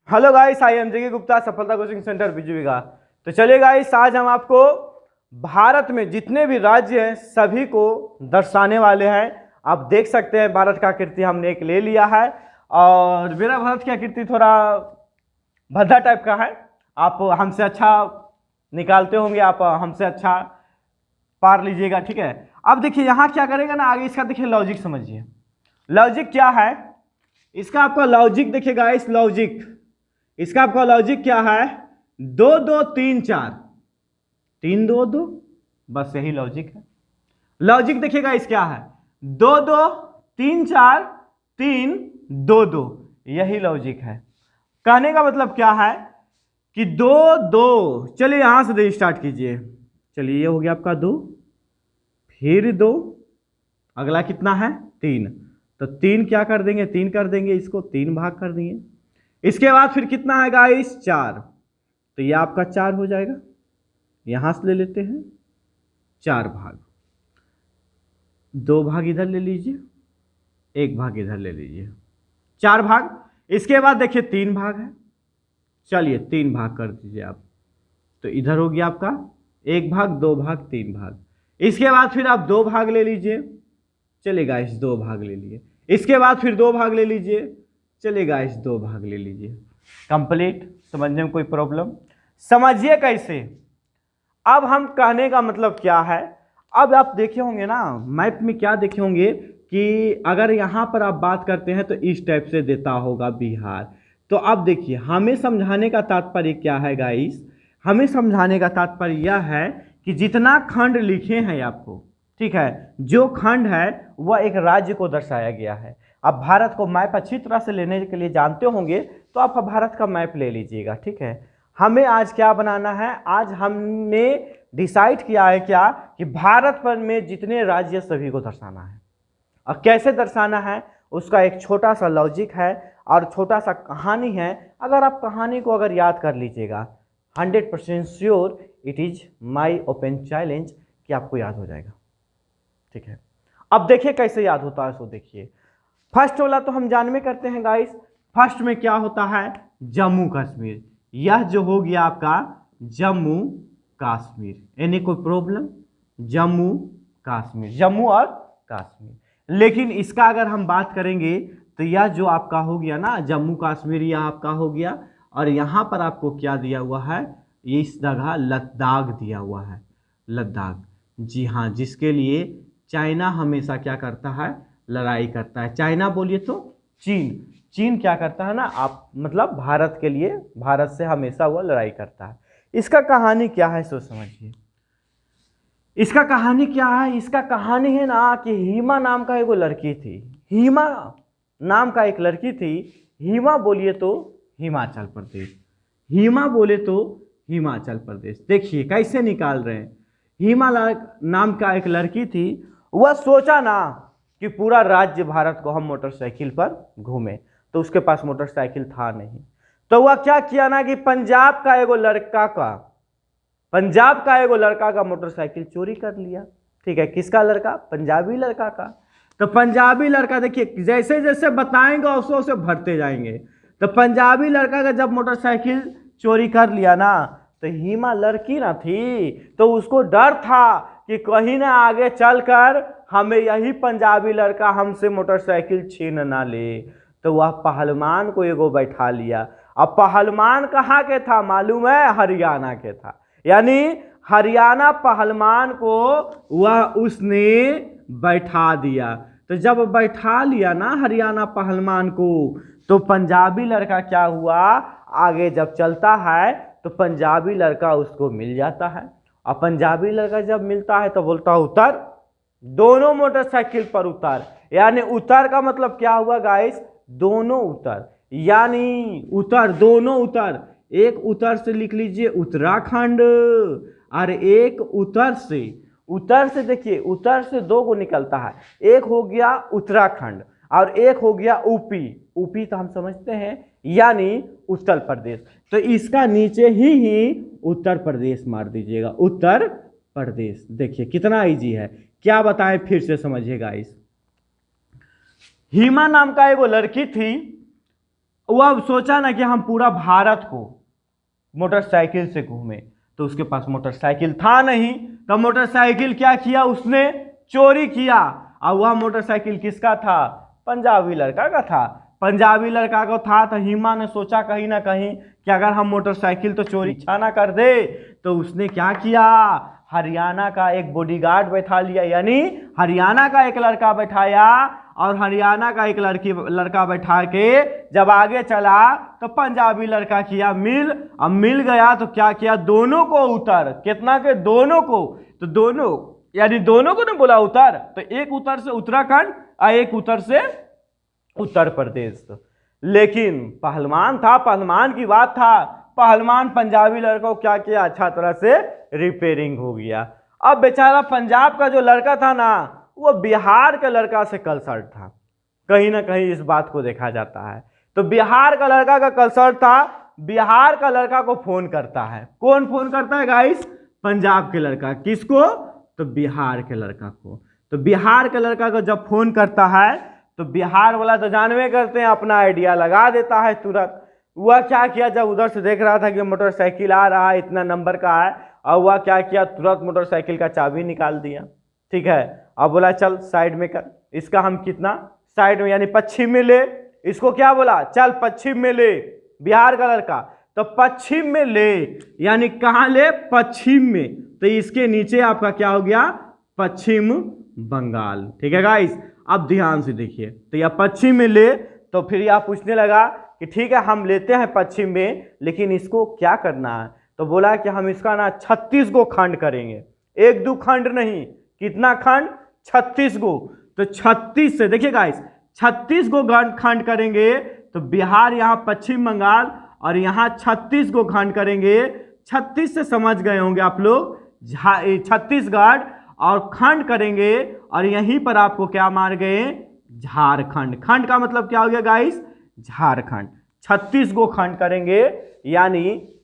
Hello guys, I am जेके गुप्ता, सफलता coaching centre बिजुविका। तो चलिए गाइस, आज हम आपको भारत में जितने भी राज्य हैं सभी को दर्शाने वाले हैं। आप देख सकते हैं भारत का आकृति हमने एक ले लिया है और मेरा भारत की आकृति थोड़ा भद्दा टाइप का है। आप हमसे अच्छा निकालते होंगे, आप हमसे अच्छा पार लीजिएगा, ठीक है। अब देखिए यहाँ क्या करेगा ना, आगे इसका देखिए लॉजिक समझिए। लॉजिक क्या है इसका, आपका लॉजिक देखिए गाइस, लॉजिक इसका आपका लॉजिक क्या है, 2 2 3 4 3 2 2, बस यही लॉजिक है। लॉजिक देखिएगा इस क्या है, 2 2 3 4 3 2 2, यही लॉजिक है। कहने का मतलब क्या है कि 2 2, चलिए यहां से स्टार्ट कीजिए। चलिए ये हो गया आपका 2, फिर 2, अगला कितना है 3, तो 3 क्या कर देंगे, 3 कर देंगे, इसको 3 भाग कर देंगे। इसके बाद फिर कितना है गाइस 4, तो ये आपका 4 हो जाएगा। यहां से ले लेते हैं 4 भाग, 2 भाग इधर ले लीजिए, 1 भाग इधर ले लीजिए, 4 भाग। इसके बाद देखिए 3 भाग है, चलिए 3 भाग कर दीजिए आप, तो इधर हो गया आपका 1 भाग 2 भाग 3 भाग। इसके बाद फिर आप 2 भाग ले लीजिए, चलिए गाइस 2 भाग ले लिए। इसके बाद फिर 2 भाग ले लीजिए, चलिए गाइस 2 भाग ले लीजिए। कंप्लीट। समझने में कोई प्रॉब्लम? समझिए कैसे। अब हम कहने का मतलब क्या है, अब आप देखे होंगे ना मैप में, क्या देखे होंगे कि अगर यहाँ पर आप बात करते हैं तो इस टाइप से देता होगा बिहार। तो अब देखिए हमें समझाने का तात्पर्य क्या है गाइस, हमें समझाने का तात्पर्य यह है कि जितना खंड लिखे हैं आपको, ठीक है, जो खंड है वह एक राज्य को दर्शाया गया है। अब भारत को मैप अच्छी तरह से लेने के लिए जानते होंगे तो आप भारत का मैप ले लीजिएगा, ठीक है। हमें आज क्या बनाना है, आज हमने डिसाइड किया है क्या कि भारत पर में जितने राज्य सभी को दर्शाना है। और कैसे दर्शाना है उसका एक छोटा सा लॉजिक है और छोटा सा कहानी है। अगर आप कहानी को अगर याद कर लीजिएगा, 100% sure it is my open challenge कि आपको याद हो जाएगा, ठीक है। अब देखिए कैसे याद होता है, सो देखिए। फर्स्ट वाला तो हम जान में करते हैं गाइस, फर्स्ट में क्या होता है, जम्मू कश्मीर। यह जो हो गया आपका जम्मू कश्मीर, यानी कोई प्रॉब्लम, जम्मू कश्मीर, जम्मू और कश्मीर। लेकिन इसका अगर हम बात करेंगे तो यह जो आपका हो गया ना जम्मू कश्मीर, यह आपका हो गया। और यहाँ पर आपको क्या दिया हुआ है, ये इस जगह लद्दाख दिया हुआ है, लद्दाख। जी हाँ, जिसके लिए चाइना हमेशा क्या करता है, लड़ाई करता है। चाइना बोलिए तो चीन, चीन क्या करता है ना, आप मतलब भारत के लिए, भारत से हमेशा वो लड़ाई करता है। इसका कहानी क्या है सो समझिए। इसका कहानी क्या है, इसका कहानी है ना कि हिमा नाम का एक लड़की थी, हिमा नाम का एक लड़की थी। हिमा बोलिए तो हिमाचल प्रदेश, हिमा बोले तो हिमाचल प्रदेश। देखिए कैसे निकाल रहे हैं। हिमा नाम का एक लड़की थी, वह सोचा ना कि पूरा राज्य भारत को हम मोटरसाइकिल पर घूमे, तो उसके पास मोटरसाइकिल था नहीं। तो वह क्या किया ना कि पंजाब का एगो लड़का का मोटरसाइकिल चोरी कर लिया, ठीक है। किसका लड़का, पंजाबी लड़का का। तो पंजाबी लड़का देखिए जैसे जैसे बताएंगे वैसे वैसे भरते जाएंगे। तो पंजाबी लड़का का जब मोटरसाइकिल चोरी कर लिया ना, तो हिमा लड़की ना थी, तो उसको डर था कि कहीं ना आगे चलकर हमें यही पंजाबी लड़का हमसे मोटरसाइकिल छीन ना ले। तो वह पहलवान को एगो बैठा लिया। अब पहलवान कहाँ के था मालूम है, हरियाणा के था। यानी हरियाणा पहलवान को वह उसने बैठा दिया। तो जब बैठा लिया ना हरियाणा पहलवान को, तो पंजाबी लड़का क्या हुआ, आगे जब चलता है तो पंजाबी लड़का उसको मिल जाता है। और पंजाबी लड़का जब मिलता है तो बोलता है उतर, दोनों मोटरसाइकिल पर उतर। यानी उतर का मतलब क्या हुआ गाइस, दोनों उतर, यानी उतर, दोनों उतर। एक उतर से लिख लीजिए उत्तराखंड, और एक उतर से देखिए उतर से 2 को निकलता है, एक हो गया उत्तराखंड और एक हो गया ऊपी। ऊपी तो हम समझते हैं यानी उत्तर प्रदेश। तो इसका नीचे ही उत्तर प्रदेश मार दीजिएगा, उत्तर प्रदेश। देखिए कितना इजी है, क्या बताएं फिर से समझिएगा। इस हिमा नाम का एगो लड़की थी, वह सोचा ना कि हम पूरा भारत को मोटरसाइकिल से घूमे, तो उसके पास मोटरसाइकिल था नहीं, तो मोटरसाइकिल क्या किया उसने, चोरी किया। और वह मोटरसाइकिल किसका था, पंजाबी लड़का का था। पंजाबी लड़का को था तो हिमा ने सोचा कहीं ना कहीं कि अगर हम मोटरसाइकिल तो चोरी इच्छा ना कर दे, तो उसने क्या किया, हरियाणा का एक बॉडीगार्ड बैठा लिया, यानी हरियाणा का एक लड़का बैठाया, और हरियाणा का एक लड़का बैठा के जब आगे चला तो पंजाबी लड़का किया मिल। अब मिल गया तो क्या किया, दोनों को उतर, कितना के, दोनों को, तो दोनों यानी दोनों को ने बोला उतर, तो एक उतर से उत्तराखंड और एक उतर से उत्तर प्रदेश। लेकिन पहलवान था, पहलवान की बात था, पहलवान पंजाबी लड़का को क्या किया, अच्छा तरह से रिपेयरिंग हो गया। अब बेचारा पंजाब का जो लड़का था ना, वो बिहार के लड़का से कंसल्ट था, कहीं ना कहीं इस बात को देखा जाता है। तो बिहार का लड़का का कंसल्ट था, बिहार का लड़का को फोन करता है, कौन फोन करता है गाइस, पंजाब के लड़का, किसको, तो बिहार के लड़का को। तो बिहार के लड़का को जब फोन करता है तो बिहार वाला तो जानवे करते हैं, अपना आइडिया लगा देता है तुरंत। वह क्या किया, जब उधर से देख रहा था कि मोटरसाइकिल आ रहा है, इतना नंबर का है, और वह क्या किया, तुरंत मोटरसाइकिल का चाबी निकाल दिया, ठीक है। अब बोला चल साइड में कर, इसका हम कितना साइड में यानी पश्चिम में ले, इसको क्या बोला, चल पश्चिम में ले, बिहार का लड़का, तो पश्चिम में ले, यानी कहाँ ले, पश्चिम में, तो इसके नीचे आपका क्या हो गया, पश्चिम बंगाल, ठीक है गाइस। अब ध्यान से देखिए, तो यह पश्चिम में ले, तो फिर यह पूछने लगा कि ठीक है हम लेते हैं पश्चिम में, लेकिन इसको क्या करना है, तो बोला कि हम इसका ना 36 गो खंड करेंगे, एक दो खंड नहीं, कितना खंड, 36 गो। तो 36 से देखिए गाइस, 36 गो खंड करेंगे, तो बिहार यहाँ पश्चिम बंगाल, और यहाँ 36 गो खंड करेंगे, 36 से समझ गए होंगे आप लोग, छत्तीसगढ़, और खंड करेंगे, और यहीं पर आपको क्या मार गए, झारखंड। खंड का मतलब क्या हो गया गाइस, झारखंड। 36 गो खंड करेंगे यानी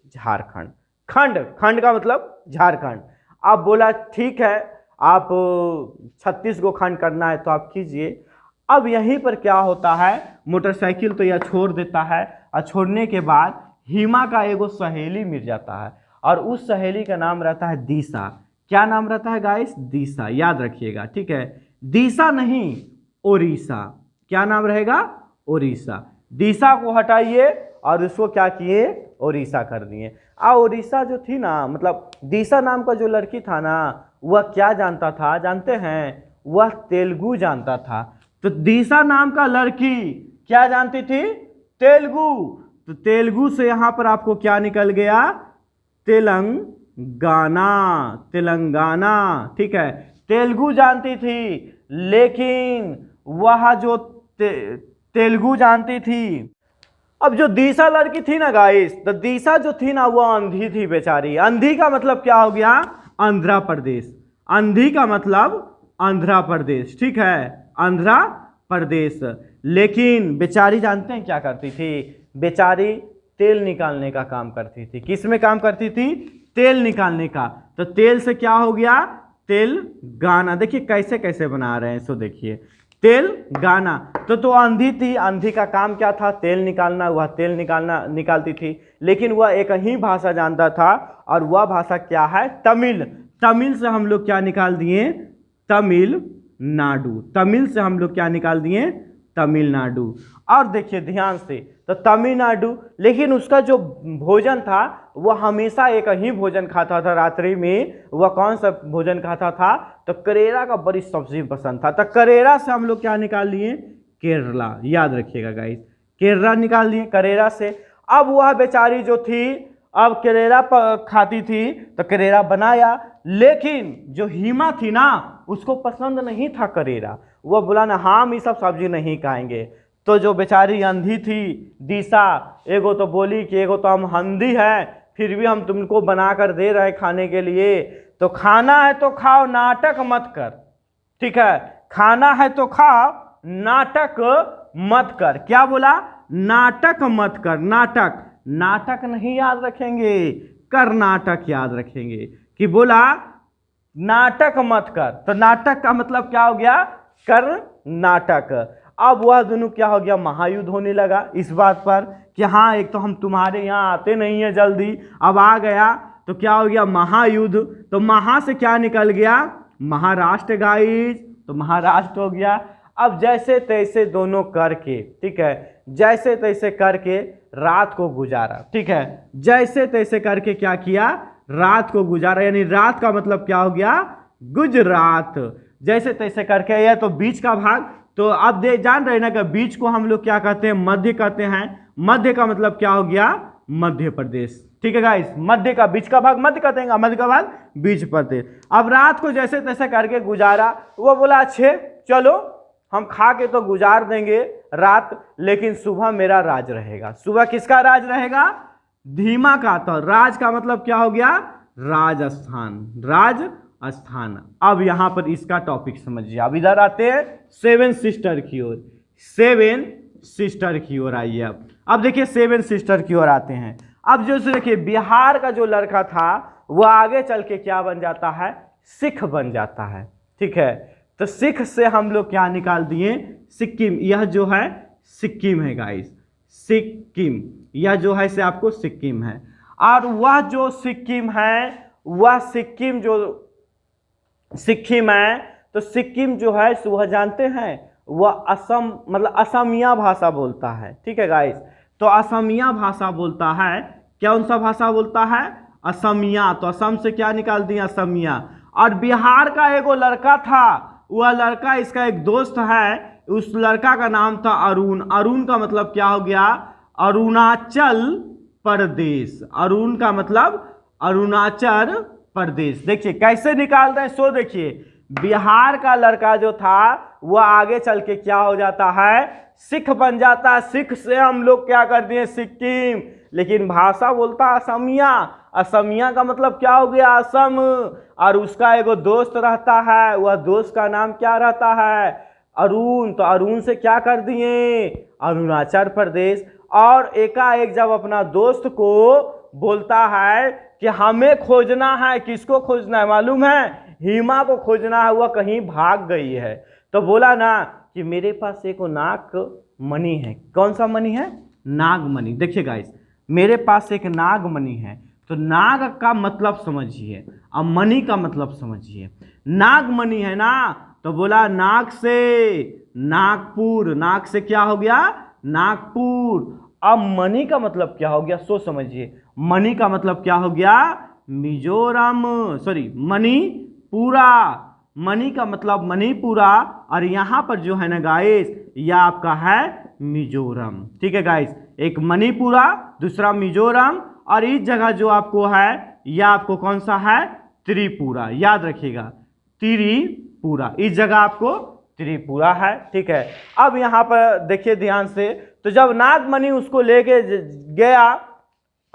झारखंड, खंड, खंड का मतलब झारखंड। अब बोला ठीक है, आप 36 गो खंड करना है तो आप कीजिए। अब यहीं पर क्या होता है, मोटरसाइकिल तो यह छोड़ देता है, और छोड़ने के बाद हिमा का एगो सहेली मिल जाता है, और उस सहेली का नाम रहता है दिशा। क्या नाम रहता है गाइस, दिशा, याद रखिएगा, ठीक है, दिशा नहीं ओडिशा, क्या नाम रहेगा, ओडिशा। दिशा को हटाइए और उसको क्या किए, ओडिशा कर दिए। ओडिशा जो थी ना, मतलब दिशा नाम का जो लड़की था ना, वह क्या जानता था, जानते हैं, वह तेलुगु जानता था। तो दिशा नाम का लड़की क्या जानती थी, तेलुगु। तो तेलुगु से यहां पर आपको क्या निकल गया, तेलंगाना, तेलंगाना, ठीक है। तेलुगु जानती थी, लेकिन वह जो तेलुगु जानती थी, अब जो दिशा लड़की थी ना गाइस, तो दिशा जो थी ना वो अंधी थी बेचारी। अंधी का मतलब क्या हो गया, आंध्र प्रदेश, अंधी का मतलब आंध्र प्रदेश, ठीक है, आंध्र प्रदेश। लेकिन बेचारी जानते हैं क्या करती थी, बेचारी तेल निकालने का काम करती थी। किस में काम करती थी, तेल निकालने का। तो तेल से क्या हो गया, तेल गाना। देखिए कैसे कैसे बना रहे हैं, सो देखिए, तेल गाना। तो अंधी थी, अंधी का काम क्या था, तेल निकालना। वह तेल निकालती थी, लेकिन वह एक ही भाषा जानता था, और वह भाषा क्या है, तमिल। तमिल से हम लोग क्या निकाल दिए, तमिलनाडु। तमिल से हम लोग क्या निकाल दिए, तमिलनाडु। और देखिए ध्यान से, तो तमिलनाडु, लेकिन उसका जो भोजन था वह हमेशा एक ही भोजन खाता था रात्रि में। वह कौन सा भोजन खाता था, तो करेला का बड़ी सब्जी पसंद था। तो करेला से हम लोग क्या निकाल लिए, केरला, याद रखिएगा गाइस, केरला निकाल लिए करेला से। अब वह बेचारी जो थी, अब करेला खाती थी, तो करेला बनाया, लेकिन जो हिमा थी ना उसको पसंद नहीं था करेला। वह बोला ना हम ये सब सब्जी नहीं खाएंगे। तो जो बेचारी अंधी थी दिशा, एगो तो बोली कि एगो तो हम अंधी हैं, फिर भी हम तुमको बना कर दे रहे खाने के लिए, तो खाना है तो खाओ, नाटक मत कर, ठीक है, खाना है तो खाओ, नाटक मत कर। क्या बोला, नाटक मत कर, नाटक, नाटक नहीं याद रखेंगे, कर्नाटक याद रखेंगे, कि बोला नाटक मत कर। तो नाटक का मतलब क्या हो गया, कर्नाटक। अब वह दोनों क्या हो गया, महायुद्ध होने लगा इस बात पर कि हाँ एक तो हम तुम्हारे यहाँ आते नहीं है जल्दी, अब आ गया तो क्या हो गया, महायुद्ध। तो महा से क्या निकल गया, महाराष्ट्र गाइस, तो महाराष्ट्र हो गया। अब जैसे तैसे दोनों करके, ठीक है, जैसे तैसे करके रात को गुजारा, ठीक है, जैसे तैसे करके क्या किया, रात को गुजारा, यानी रात का मतलब क्या हो गया, गुजरात। जैसे तैसे करके, यह तो बीच का भाग, तो आप जान रहे ना कि बीच को हम लोग क्या कहते हैं, मध्य कहते हैं। मध्य का मतलब क्या हो गया, मध्य प्रदेश, ठीक है गाइस, मध्य का, बीच का भाग मध्य कहते हैं, मध्य का भाग बीच प्रदेश। अब रात को जैसे तैसे करके गुजारा, वो बोला अच्छे चलो हम खा के तो गुजार देंगे रात, लेकिन सुबह मेरा राज रहेगा। सुबह किसका राज रहेगा, धीमा का। तो राज का मतलब क्या हो गया, राजस्थान, राजस्थान। अब यहां पर इसका टॉपिक समझिए। अब इधर आते हैं सेवन सिस्टर की ओर, सेवन सिस्टर की ओर आइए। अब देखिए सेवन सिस्टर की ओर आते हैं। अब जो देखिए बिहार का जो लड़का था वह आगे चल के क्या बन जाता है, सिख बन जाता है, ठीक है। तो सिख से हम लोग क्या निकाल दिए, सिक्किम। यह जो है सिक्किम है गाइस, सिक्किम, यह जो है से आपको सिक्किम है। और वह जो सिक्किम है, वह सिक्किम जो सिक्किम है, तो सिक्किम जो है वह जानते हैं वह असम, मतलब असमिया भाषा बोलता है, ठीक है गाइस। तो असमिया भाषा बोलता है, कौन सा भाषा बोलता है, असमिया। तो असम से क्या निकाल दिया, असमिया। और बिहार का एगो लड़का था, वह लड़का, इसका एक दोस्त है, उस लड़का का नाम था अरुण। अरुण का मतलब क्या हो गया, अरुणाचल प्रदेश। अरुण का मतलब अरुणाचल प्रदेश। देखिए कैसे निकाल रहे हैं, सो देखिए बिहार का लड़का जो था वह आगे चल के क्या हो जाता है, सिख बन जाता है। सिख से हम लोग क्या कर दिए, सिक्किम, लेकिन भाषा बोलता है असमिया। असमिया का मतलब क्या हो गया, असम। और उसका एगो दोस्त रहता है, वह दोस्त का नाम क्या रहता है, अरुण। तो अरुण से क्या कर दिए, अरुणाचल प्रदेश। और एकाएक जब अपना दोस्त को बोलता है कि हमें खोजना है, किसको खोजना है मालूम है, हिमा को खोजना है, वह कहीं भाग गई है। तो बोला ना कि मेरे पास एक नाग मणि है। कौन सा मणि है, नागमणि। देखिए गाइस, मेरे पास एक नागमणि है। तो नाग का मतलब समझिए, अब मणि का मतलब समझिए। नागमणि है ना, तो बोला नाग से नागपुर, नाग से क्या हो गया, नागपुर। अब मणि का मतलब क्या हो गया, सो समझिए। मणि का मतलब क्या हो गया, मिजोरम, सॉरी मणिपुरा। मणि का मतलब मणिपुरा। और यहां पर जो है ना गाइस, यह आपका है मिजोरम, ठीक है गाइस। एक मणिपुरा, दूसरा मिजोरम, और इस जगह जो आपको है यह आपको कौन सा है, त्रिपुरा। याद रखिएगा, त्रिपुरा, इस जगह आपको त्रिपुरा है, ठीक है। अब यहाँ पर देखिए ध्यान से, तो जब नागमणि उसको लेके गया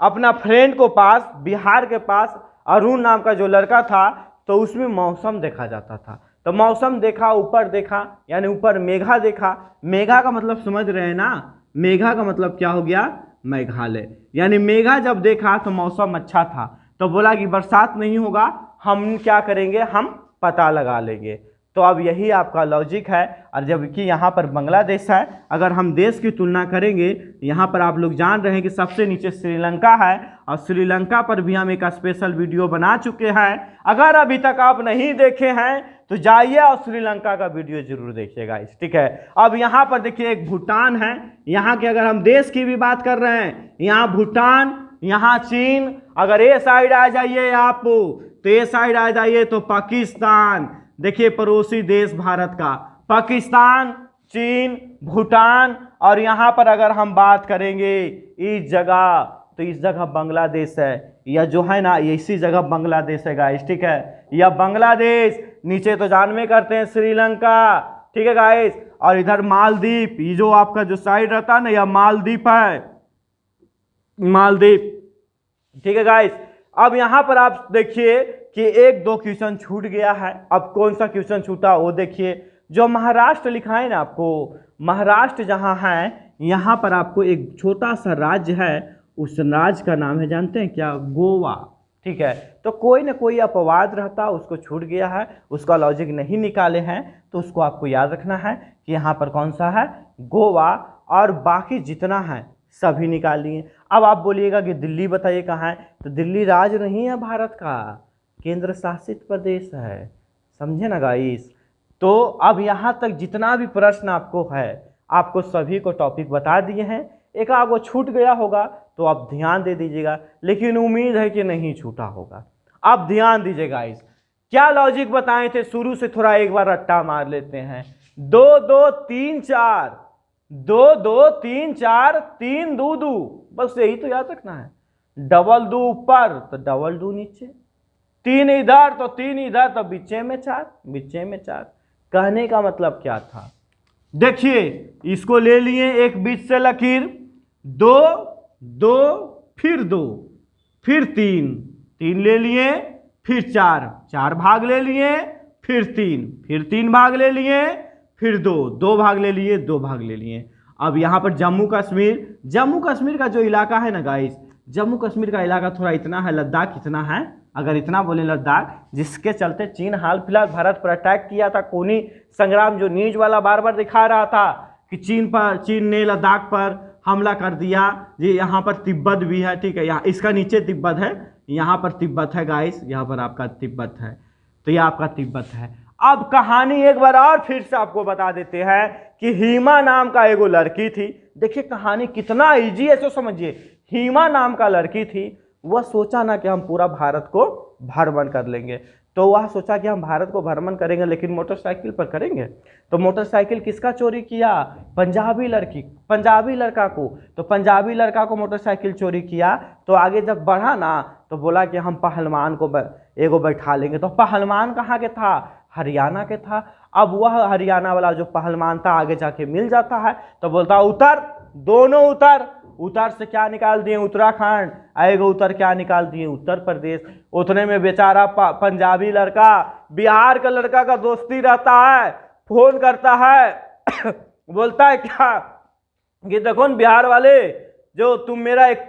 अपना फ्रेंड को पास, बिहार के पास, अरुण नाम का जो लड़का था, तो उसमें मौसम देखा जाता था। तो मौसम देखा, ऊपर देखा, यानी ऊपर मेघा देखा। मेघा का मतलब समझ रहे हैं ना, मेघा का मतलब क्या हो गया, मेघालय। यानी मेघा जब देखा तो मौसम अच्छा था, तो बोला कि बरसात नहीं होगा, हम क्या करेंगे, हम पता लगा लेंगे। तो अब यही आपका लॉजिक है। और जबकि यहाँ पर बांग्लादेश है, अगर हम देश की तुलना करेंगे, यहाँ पर आप लोग जान रहे हैं कि सबसे नीचे श्रीलंका है, और श्रीलंका पर भी हम एक स्पेशल वीडियो बना चुके हैं। अगर अभी तक आप नहीं देखे हैं तो जाइए और श्रीलंका का वीडियो जरूर देखिएगा, ठीक है। अब यहाँ पर देखिए एक भूटान है। यहाँ के अगर हम देश की भी बात कर रहे हैं, यहाँ भूटान, यहाँ चीन। अगर ये साइड आ जाइए आप, तो ये साइड आ जाइए तो पाकिस्तान। देखिए पड़ोसी देश भारत का, पाकिस्तान, चीन, भूटान। और यहाँ पर अगर हम बात करेंगे इस जगह, तो इस जगह बांग्लादेश है। यह जो है ना, ये इसी जगह बांग्लादेश है गाइस, ठीक है। यह बांग्लादेश, नीचे तो जानवे करते हैं श्रीलंका, ठीक है गाइस। और इधर मालदीप, ये जो आपका जो साइड रहता है ना, यह मालदीप है, मालदीप, ठीक है गाइस। अब यहां पर आप देखिए कि एक दो क्वेश्चन छूट गया है। अब कौन सा क्वेश्चन छूटा वो देखिए, जो महाराष्ट्र लिखा है ना आपको, महाराष्ट्र जहां है, यहां पर आपको एक छोटा सा राज्य है, उस राज्य का नाम है जानते हैं क्या, गोवा। ठीक है। तो कोई ना कोई अपवाद रहता, उसको छूट गया है, उसका लॉजिक नहीं निकाले हैं, तो उसको आपको याद रखना है कि यहाँ पर कौन सा है, गोवा, और बाकी जितना है सभी निकाल लिए। अब आप बोलिएगा कि दिल्ली बताइए कहाँ है, तो दिल्ली राज्य नहीं है भारत का, केंद्र शासित प्रदेश है, समझे ना गाइस। तो अब यहाँ तक जितना भी प्रश्न आपको है, आपको सभी को टॉपिक बता दिए हैं। एक आपको छूट गया होगा तो आप ध्यान दे दीजिएगा, लेकिन उम्मीद है कि नहीं छूटा होगा। आप ध्यान दीजिएगा गाइस, क्या लॉजिक बताए थे शुरू से, थोड़ा एक बार रट्टा मार लेते हैं। 2 2 3 4, 2 2 3 4, 3 2 2, बस यही तो याद रखना है। डबल 2 ऊपर तो डबल 2 नीचे, 3 इधर तो 3 इधर, तो बीचे में 4, बीचे में 4। कहने का मतलब क्या था, देखिए इसको ले लिए एक बीच से लकीर, 2 2 फिर 2 फिर 3 3 ले लिए, फिर 4 4 भाग ले लिए, फिर 3 भाग ले लिए, फिर 2 भाग ले लिए, 2 भाग ले लिए। अब यहाँ पर जम्मू कश्मीर का जो इलाका है ना गाइस, जम्मू कश्मीर का इलाका थोड़ा इतना है, लद्दाख इतना है, अगर इतना बोले लद्दाख, जिसके चलते चीन हाल फिलहाल भारत पर अटैक किया था, खूनी संग्राम जो न्यूज वाला बार बार दिखा रहा था कि चीन ने लद्दाख पर हमला कर दिया। ये यहाँ पर तिब्बत भी है, ठीक है, यहाँ इसका नीचे तिब्बत है, यहाँ पर तिब्बत है गाइस, यहाँ पर आपका तिब्बत है, तो ये आपका तिब्बत है। अब कहानी एक बार और फिर से आपको बता देते हैं कि हीमा नाम का एगो लड़की थी। देखिए कहानी कितना इजी है, तो समझिए। हीमा नाम का लड़की थी, वह सोचा ना कि हम पूरा भारत को भ्रमण कर लेंगे, तो वह सोचा कि हम भारत को भ्रमण करेंगे, लेकिन मोटरसाइकिल पर करेंगे। तो मोटरसाइकिल किसका चोरी किया, पंजाबी लड़का को, तो पंजाबी लड़का को मोटरसाइकिल चोरी किया। तो आगे जब बढ़ा ना, तो बोला कि हम पहलवान को एगो बैठा लेंगे। तो पहलवान कहाँ के था, हरियाणा के था। अब वह हरियाणा वाला जो पहलवान था आगे जाके मिल जाता है, तो बोलता उतर, दोनों उतर से क्या निकाल दिए, उत्तराखंड, आएगा उतर क्या निकाल दिए, उत्तर प्रदेश। उतने में बेचारा पंजाबी लड़का बिहार का लड़का का दोस्ती रहता है, फोन करता है बोलता है क्या कि देखो बिहार वाले, जो तुम मेरा एक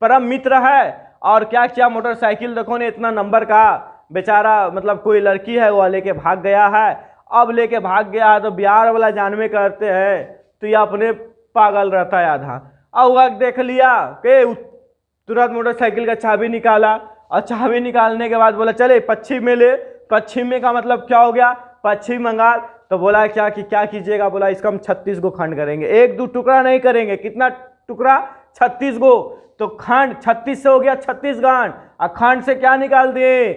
परम मित्र है, और क्या मोटरसाइकिल देखो ने इतना नंबर का, बेचारा मतलब कोई लड़की है वो लेके भाग गया है। अब लेके भाग गया है तो बिहार वाला जानवे करते हैं, तो ये अपने पागल रहता है आधा। अब वह देख लिया कि तुरंत मोटरसाइकिल का चाबी निकाला, और चाबी निकालने के बाद बोला चले पश्चिम में ले। पश्चिम में का मतलब क्या हो गया, पश्चिम बंगाल। तो बोला क्या कीजिएगा, बोला इसका हम 36 गो खंड करेंगे, 1-2 टुकड़ा नहीं करेंगे। कितना टुकड़ा, 36 गो। तो खंड 36 से हो गया 36 खंड, और खंड से क्या निकाल दिए,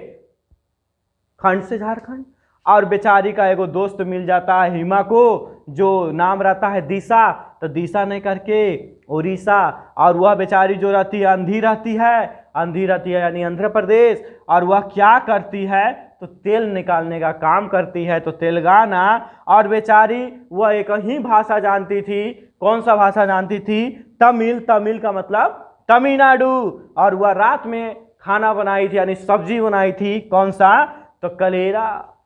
खंड से झारखंड। और बेचारी का एगो दोस्त मिल जाता है हीमा को, जो नाम रहता है दिशा, तो दिशा नहीं करके उड़ीसा। और वह बेचारी जो रहती है अंधी रहती है यानी आंध्र प्रदेश। और वह क्या करती है, तो तेल निकालने का काम करती है, तो तेलंगाना। और बेचारी वह एक ही भाषा जानती थी, कौन सा भाषा जानती थी, तमिल का मतलब तमिलनाडु। और वह रात में खाना बनाई थी, यानी सब्जी बनाई थी, कौन सा, तो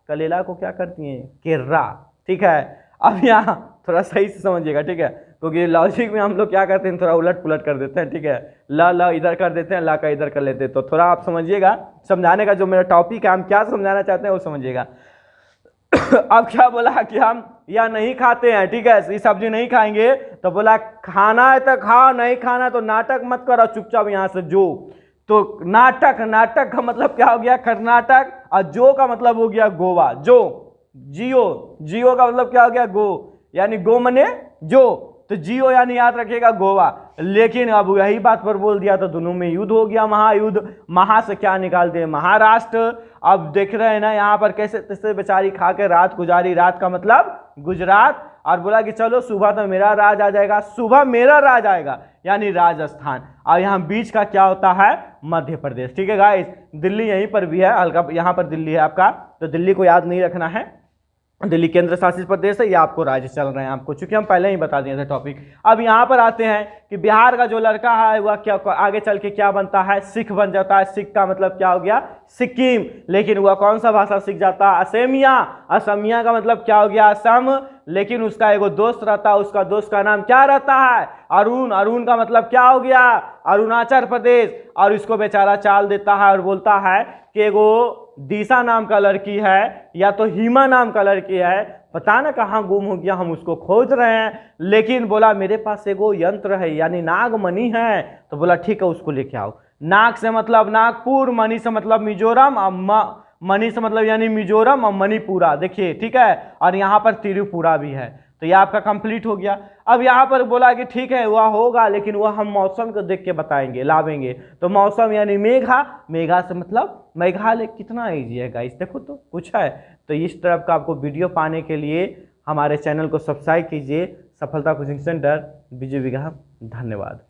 कलेला को क्या करती हैं, केर्रा, ठीक है। अब यहाँ थोड़ा सही से समझिएगा, ठीक है, क्योंकि लॉजिक में हम लोग क्या करते हैं, थोड़ा उलट पुलट कर देते हैं, ठीक है। ला इधर कर देते हैं, ला का इधर कर लेते हैं। तो थोड़ा आप समझिएगा, समझाने का जो मेरा टॉपिक है, हम क्या समझाना चाहते हैं वो समझिएगा। अब क्या बोला कि हम या नहीं खाते हैं, ठीक है, ये सब्जी नहीं खाएंगे। तो बोला खाना है तो खाओ, नहीं खाना तो नाटक मत करो, चुपचाप यहाँ से जो। तो नाटक का मतलब क्या हो गया, कर्नाटक, और जो का मतलब हो गया गोवा। जियो का मतलब क्या हो गया, गो, यानी गो मने जो, तो जियो यानी याद रखिएगा गोवा। लेकिन अब यही बात पर बोल दिया तो दोनों में युद्ध हो गया, महायुद्ध। महा से क्या निकाल दिए, महाराष्ट्र। अब देख रहे हैं ना यहाँ पर कैसे तैसे बेचारी खा के रात गुजारी, रात का मतलब गुजरात। और बोला कि चलो सुबह तो मेरा राज आ जाएगा, सुबह मेरा राज आएगा, यानी राजस्थान। और यहाँ बीच का क्या होता है, मध्य प्रदेश, ठीक है गाइस। दिल्ली यहीं पर भी है, हल्का यहाँ पर दिल्ली है आपका, तो दिल्ली को याद नहीं रखना है, दिल्ली केंद्र शासित प्रदेश है, ये आपको राज्य चल रहे हैं आपको, चूंकि हम पहले ही बता दिए थे टॉपिक। अब यहाँ पर आते हैं कि बिहार का जो लड़का है वह क्या आगे चल के क्या बनता है, सिख बन जाता है। सिख का मतलब क्या हो गया, सिक्किम। लेकिन वह कौन सा भाषा सीख जाता है, असमिया। असमिया का मतलब क्या हो गया, असम। लेकिन उसका एगो दोस्त रहता है, उसका दोस्त का नाम क्या रहता है? अरुण। अरुण का मतलब क्या हो गया? अरुणाचल प्रदेश। और इसको बेचारा चाल देता है और बोलता है कि एगो दिशा नाम का लड़की है या तो हिमा नाम का लड़की है, पता ना कहाँ गुम हो गया, हम उसको खोज रहे हैं। लेकिन बोला मेरे पास एगो यंत्र है यानी नागमणि है। तो बोला ठीक है, उसको लेके आओ। नाग से मतलब नागपुर, मणि से मतलब मिजोरम, और मणि से मतलब यानी मिजोरम और मणिपुरा, देखिए ठीक है। और यहाँ पर त्रिपुरा भी है। तो ये आपका कंप्लीट हो गया। अब यहाँ पर बोला कि ठीक है वह होगा, लेकिन वह हम मौसम को देख के बताएंगे, लावेंगे। तो मौसम यानी मेघा, मेघा से मतलब मेघालय। कितना ईजी है गाइस, देखो तो कुछ है। तो इस तरह का आपको वीडियो पाने के लिए हमारे चैनल को सब्सक्राइब कीजिए, सफलता कोचिंग सेंटर बीजू विघा। धन्यवाद।